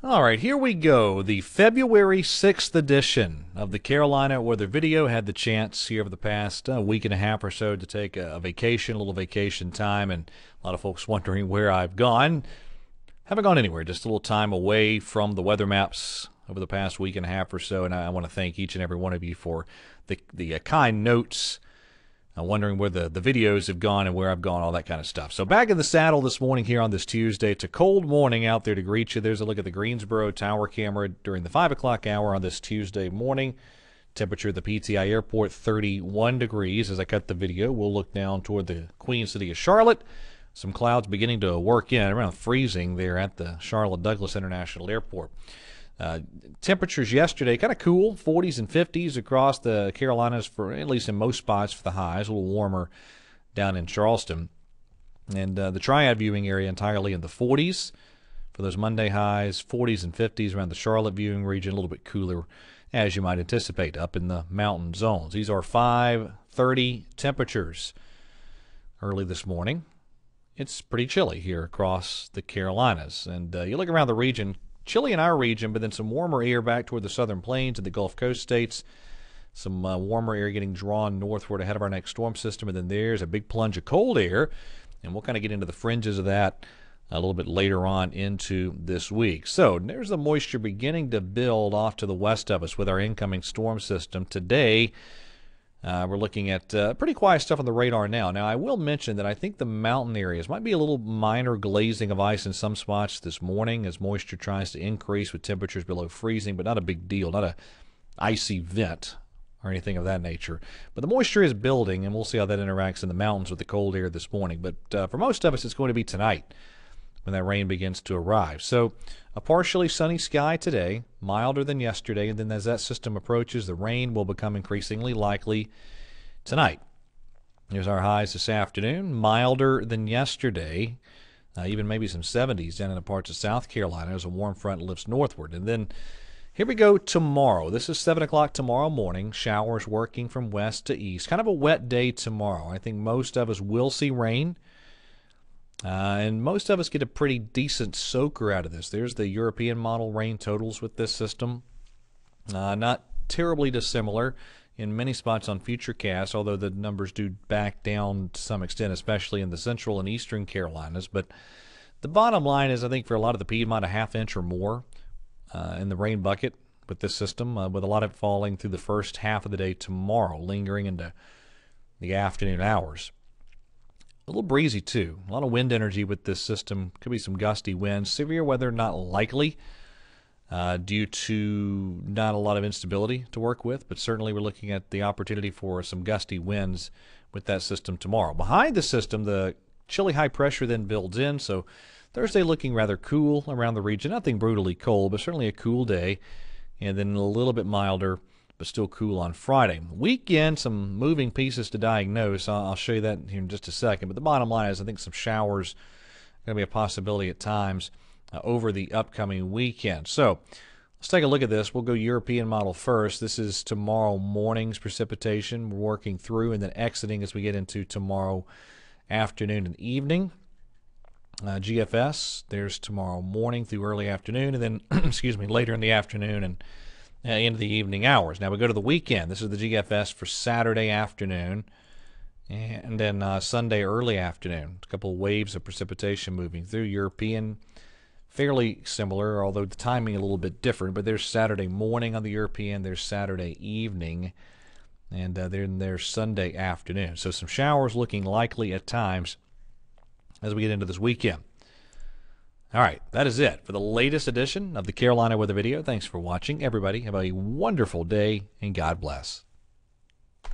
All right, here we go. The February 6th edition of the Carolina Weather Video. Had the chance here over the past week and a half or so to take a vacation, a little vacation time, and a lot of folks wondering where I've gone. Haven't gone anywhere, just a little time away from the weather maps over the past week and a half or so, and I want to thank each and every one of you for the kind notes. Wondering where the videos have gone and where I've gone, all that kind of stuff. So back in the saddle this morning here on this Tuesday. It's a cold morning out there to greet you. There's a look at the Greensboro Tower camera during the 5 o'clock hour on this Tuesday morning. Temperature at the PTI Airport, 31 degrees. As I cut the video, we'll look down toward the Queen City of Charlotte. Some clouds beginning to work in, around freezing there at the Charlotte Douglas International Airport. Temperatures yesterday kind of cool, 40s and 50s across the Carolinas, for at least in most spots for the highs. A little warmer down in Charleston. And the Triad viewing area entirely in the 40s for those Monday highs, 40s and 50s around the Charlotte viewing region, a little bit cooler as you might anticipate up in the mountain zones. These are 5:30 temperatures early this morning. It's pretty chilly here across the Carolinas. And you look around the region, chilly in our region, but then some warmer air back toward the southern plains and the Gulf Coast states. Some warmer air getting drawn northward ahead of our next storm system, and then there's a big plunge of cold air, and we'll kind of get into the fringes of that a little bit later on into this week. So there's the moisture beginning to build off to the west of us with our incoming storm system. Today, we're looking at pretty quiet stuff on the radar now. Now, I will mention that I think the mountain areas might be a little minor glazing of ice in some spots this morning as moisture tries to increase with temperatures below freezing, but not a big deal, not a icy vent or anything of that nature. But the moisture is building, and we'll see how that interacts in the mountains with the cold air this morning. But for most of us, it's going to be tonight when that rain begins to arrive. So a partially sunny sky today, milder than yesterday, and then as that system approaches, the rain will become increasingly likely tonight. Here's our highs this afternoon, milder than yesterday, even maybe some 70s down in the parts of South Carolina as a warm front lifts northward. And then here we go tomorrow. This is 7 o'clock tomorrow morning, showers working from west to east. Kind of a wet day tomorrow. I think most of us will see rain. And most of us get a pretty decent soaker out of this. There's the European model rain totals with this system. Not terribly dissimilar in many spots on Futurecast, although the numbers do back down to some extent, especially in the central and eastern Carolinas. But the bottom line is, I think for a lot of the Piedmont, a half inch or more in the rain bucket with this system, with a lot of it falling through the first half of the day tomorrow, lingering into the afternoon hours. A little breezy, too. A lot of wind energy with this system. Could be some gusty winds. Severe weather not likely due to not a lot of instability to work with, but certainly we're looking at the opportunity for some gusty winds with that system tomorrow. Behind the system, the chilly high pressure then builds in, so Thursday looking rather cool around the region. Nothing brutally cold, but certainly a cool day, and then a little bit milder, but still cool on Friday. Weekend, some moving pieces to diagnose. I'll show you that here in just a second. But the bottom line is I think some showers are going to be a possibility at times over the upcoming weekend. So let's take a look at this. We'll go European model first. This is tomorrow morning's precipitation. We're working through and then exiting as we get into tomorrow afternoon and evening. GFS, there's tomorrow morning through early afternoon, and then, excuse me, later in the afternoon and into the evening hours. Now we go to the weekend. This is the GFS for Saturday afternoon, and then Sunday early afternoon. A couple of waves of precipitation moving through. European, fairly similar, although the timing a little bit different. But there's Saturday morning on the European. There's Saturday evening, and then there's Sunday afternoon. So some showers looking likely at times as we get into this weekend. All right, that is it for the latest edition of the Carolina Weather Video. Thanks for watching, everybody. Have a wonderful day, and God bless.